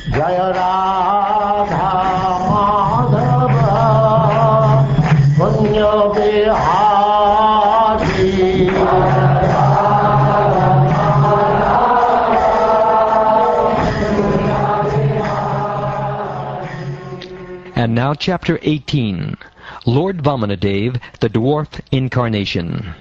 Jaya Radha Madhava Punya Vihari. And now chapter 18, Lord Vamanadeva, the Dwarf Incarnation.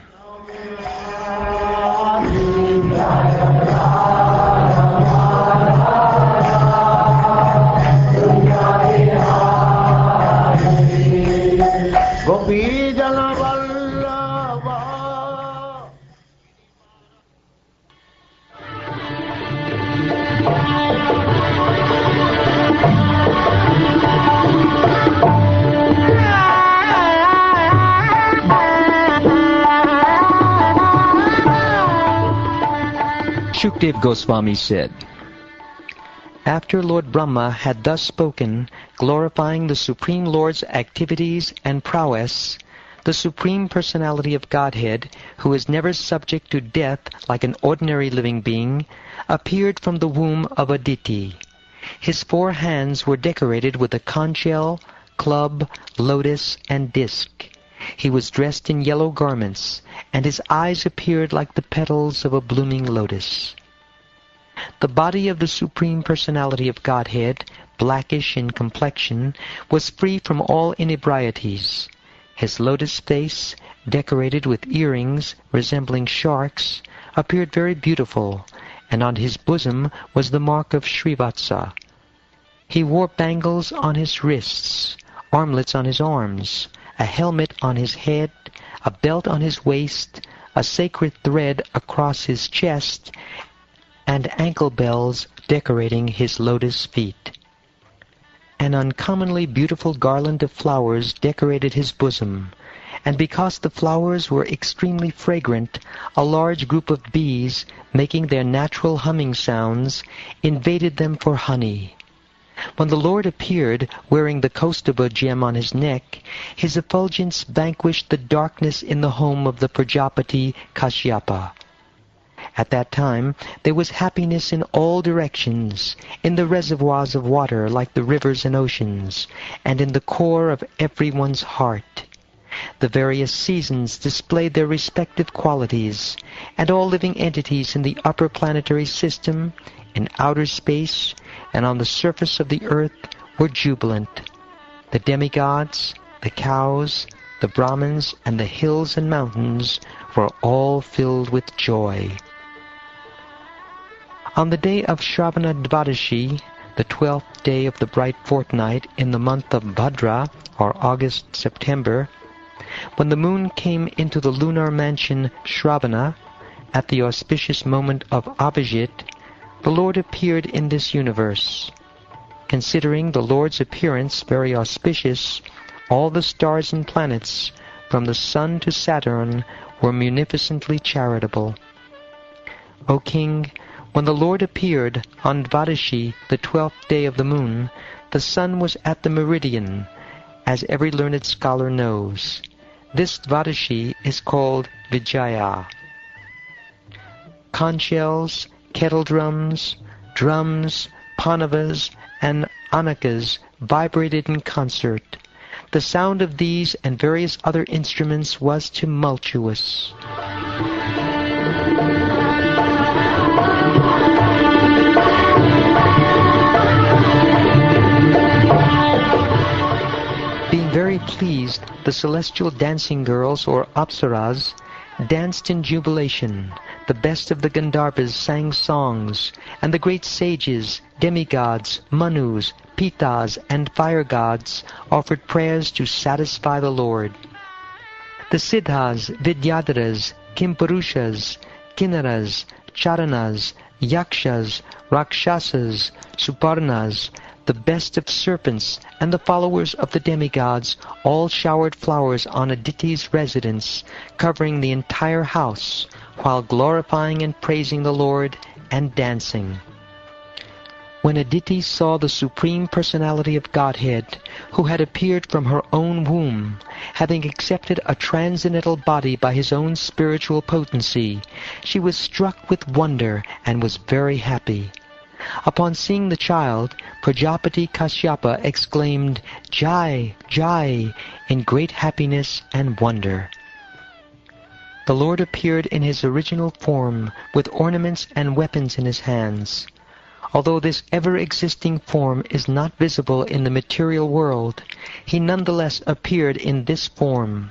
Shukdev Goswami said, after Lord Brahma had thus spoken, glorifying the Supreme Lord's activities and prowess, the Supreme Personality of Godhead, who is never subject to death like an ordinary living being, appeared from the womb of Aditi. His 4 hands were decorated with a conch shell, club, lotus, and disc. He was dressed in yellow garments, and his eyes appeared like the petals of a blooming lotus. The body of the Supreme Personality of Godhead, blackish in complexion, was free from all inebrieties. His lotus face, decorated with earrings resembling sharks, appeared very beautiful, and on his bosom was the mark of Srivatsa. He wore bangles on his wrists, armlets on his arms, a helmet on his head, a belt on his waist, a sacred thread across his chest, and ankle bells decorating his lotus feet. An uncommonly beautiful garland of flowers decorated his bosom, and because the flowers were extremely fragrant, a large group of bees, making their natural humming sounds, invaded them for honey. When the Lord appeared, wearing the Kaustubha gem on his neck, his effulgence vanquished the darkness in the home of the Prajapati Kashyapa. At that time there was happiness in all directions, in the reservoirs of water like the rivers and oceans, and in the core of everyone's heart. The various seasons displayed their respective qualities, and all living entities in the upper planetary system, in outer space, and on the surface of the earth were jubilant. The demigods, the cows, the Brahmins, and the hills and mountains were all filled with joy. On the day of Shravana Dvadashi, the 12th day of the bright fortnight in the month of Bhadra, or August-September, when the moon came into the lunar mansion Shravana, at the auspicious moment of Abhijit, the Lord appeared in this universe. Considering the Lord's appearance very auspicious, all the stars and planets, from the sun to Saturn, were munificently charitable. O King, when the Lord appeared on Dvadashi, the 12th day of the moon, the sun was at the meridian, as every learned scholar knows. This Dvadashi is called Vijaya. Conch shells, kettle drums, panavas, and anakas vibrated in concert. The sound of these and various other instruments was tumultuous. Being very pleased, the celestial dancing girls, or apsaras, danced in jubilation. The best of the Gandharvas sang songs, and the great sages, demigods, manus, pitas, and fire gods offered prayers to satisfy the Lord. The siddhas, vidyadharas, kimpurushas, kinnaras, charanas, yakshas, rakshasas, suparnas, the best of serpents, and the followers of the demigods all showered flowers on Aditi's residence, covering the entire house, while glorifying and praising the Lord and dancing. When Aditi saw the Supreme Personality of Godhead, who had appeared from her own womb, having accepted a transcendental body by his own spiritual potency, she was struck with wonder and was very happy. Upon seeing the child, Prajapati Kashyapa exclaimed, "Jai, Jai," in great happiness and wonder. The Lord appeared in his original form, with ornaments and weapons in his hands. Although this ever-existing form is not visible in the material world, he nonetheless appeared in this form.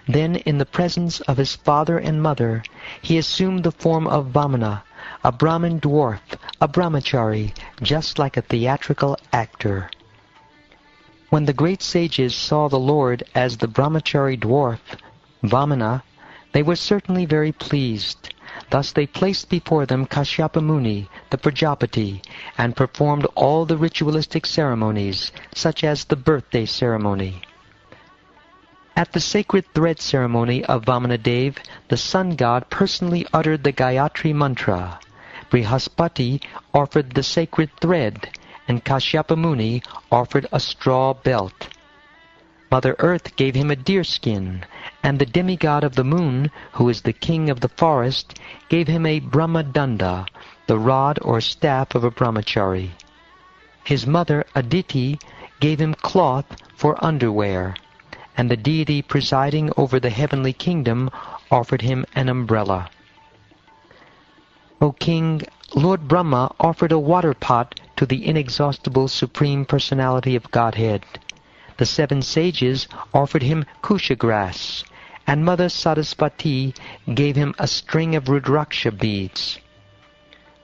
Then, in the presence of his father and mother, he assumed the form of Vamana, a Brahmin dwarf, a brahmachari, just like a theatrical actor. When the great sages saw the Lord as the brahmachari dwarf, Vamana, they were certainly very pleased. Thus they placed before them Kashyapa Muni, the Prajapati, and performed all the ritualistic ceremonies, such as the birthday ceremony. At the sacred thread ceremony of Vamanadeva, the sun god personally uttered the Gayatri mantra. Brihaspati offered the sacred thread, and Kashyapa Muni offered a straw belt. Mother Earth gave him a deerskin, and the demigod of the moon, who is the king of the forest, gave him a Brahmadanda, the rod or staff of a brahmachari. His mother, Aditi, gave him cloth for underwear, and the deity presiding over the heavenly kingdom offered him an umbrella. O king, Lord Brahma offered a water pot to the inexhaustible Supreme Personality of Godhead. The 7 sages offered him kusha grass, and Mother Saraswati gave him a string of Rudraksha beads.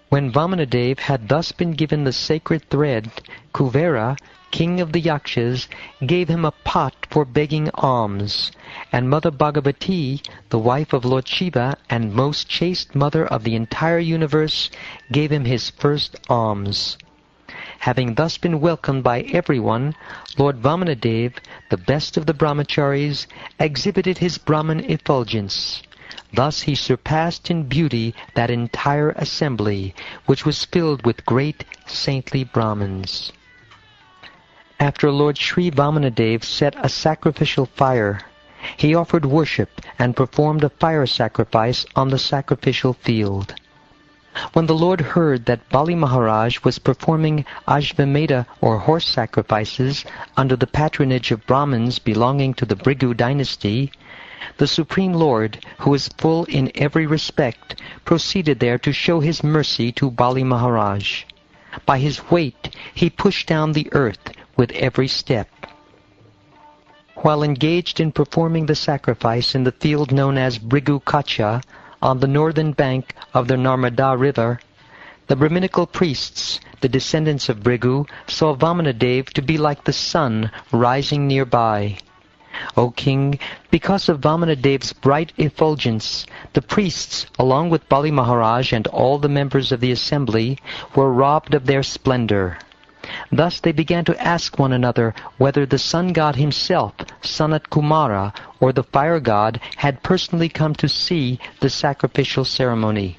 When Vamanadeva had thus been given the sacred thread, Kuvera, king of the Yakshas, gave him a pot for begging alms, and Mother Bhagavati, the wife of Lord Shiva and most chaste mother of the entire universe, gave him his first alms. Having thus been welcomed by everyone, Lord Vamanadeva, the best of the brahmacharis, exhibited his Brahman effulgence. Thus he surpassed in beauty that entire assembly, which was filled with great saintly Brahmins. After Lord Sri Vamanadeva set a sacrificial fire, he offered worship and performed a fire sacrifice on the sacrificial field. When the Lord heard that Bali Maharaj was performing Ashvamedha or horse sacrifices under the patronage of Brahmins belonging to the Bhrigu dynasty, the Supreme Lord, who is full in every respect, proceeded there to show his mercy to Bali Maharaj. By his weight he pushed down the earth with every step. While engaged in performing the sacrifice in the field known as Bhrigu Kacha, on the northern bank of the Narmada river, the Brahminical priests, the descendants of Bhrigu, saw Vamanadeva to be like the sun rising nearby. O king, because of Vamanadeva's bright effulgence, the priests, along with Bali Maharaj and all the members of the assembly, were robbed of their splendor. Thus they began to ask one another whether the sun god himself, Sanat Kumara, or the fire god, had personally come to see the sacrificial ceremony.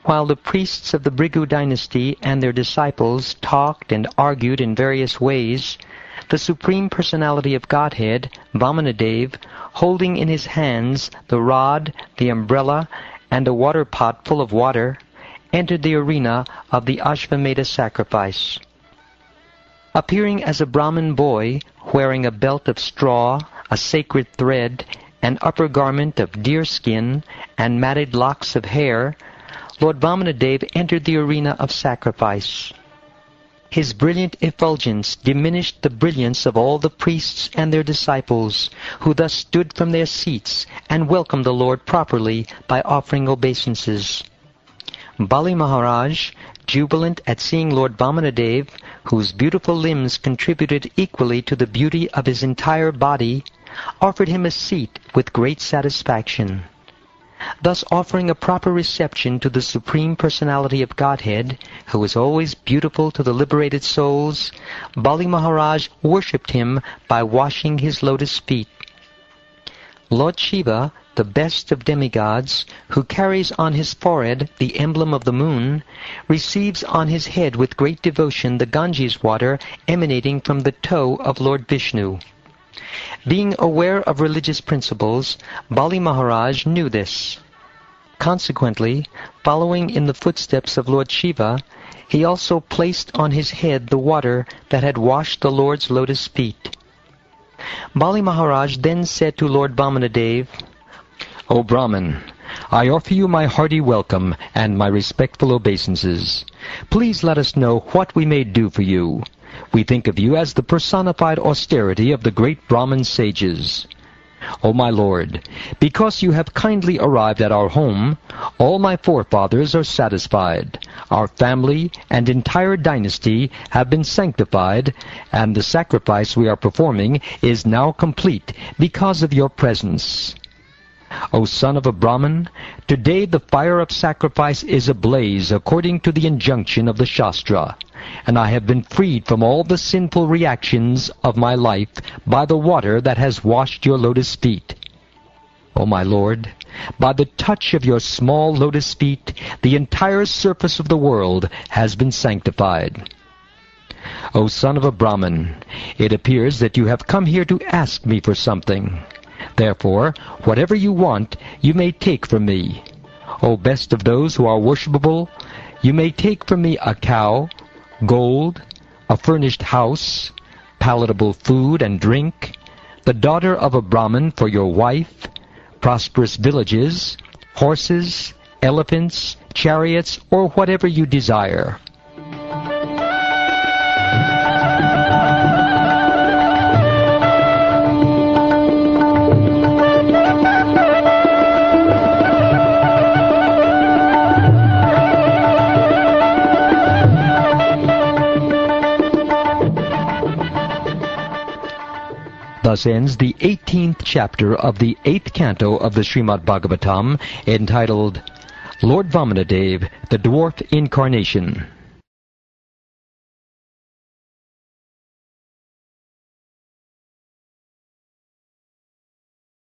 While the priests of the Bhrigu dynasty and their disciples talked and argued in various ways, the Supreme Personality of Godhead, Vamanadeva, holding in his hands the rod, the umbrella, and a water pot full of water, entered the arena of the Ashvamedha sacrifice. Appearing as a Brahmin boy, wearing a belt of straw, a sacred thread, an upper garment of deerskin, and matted locks of hair, Lord Vamanadeva entered the arena of sacrifice. His brilliant effulgence diminished the brilliance of all the priests and their disciples, who thus stood from their seats and welcomed the Lord properly by offering obeisances. Bali Maharaj, jubilant at seeing Lord Vamanadeva, whose beautiful limbs contributed equally to the beauty of his entire body, offered him a seat with great satisfaction. Thus offering a proper reception to the Supreme Personality of Godhead, who is always beautiful to the liberated souls, Bali Maharaj worshipped him by washing his lotus feet. Lord Shiva, the best of demigods, who carries on his forehead the emblem of the moon, receives on his head with great devotion the Ganges water emanating from the toe of Lord Vishnu. Being aware of religious principles, Bali Maharaj knew this. Consequently, following in the footsteps of Lord Shiva, He also placed on his head the water that had washed the Lord's lotus feet. Bali Maharaj then said to Lord Vamanadeva, O Brahman, I offer you my hearty welcome and my respectful obeisances. Please let us know what we may do for you. We think of you as the personified austerity of the great Brahmin sages. O my Lord, because you have kindly arrived at our home, all my forefathers are satisfied. Our family and entire dynasty have been sanctified, and the sacrifice we are performing is now complete because of your presence. O son of a Brahmin, today the fire of sacrifice is ablaze according to the injunction of the Shastra, and I have been freed from all the sinful reactions of my life by the water that has washed your lotus feet. O my Lord, by the touch of your small lotus feet, the entire surface of the world has been sanctified. O son of a Brahmin, it appears that you have come here to ask me for something. Therefore, whatever you want, you may take from me. O best of those who are worshipable, you may take from me a cow, gold, a furnished house, palatable food and drink, the daughter of a Brahmin for your wife, prosperous villages, horses, elephants, chariots, or whatever you desire. Thus ends the 18th chapter of the 8th canto of the Srimad Bhagavatam, entitled Lord Vamanadeva, the Dwarf Incarnation.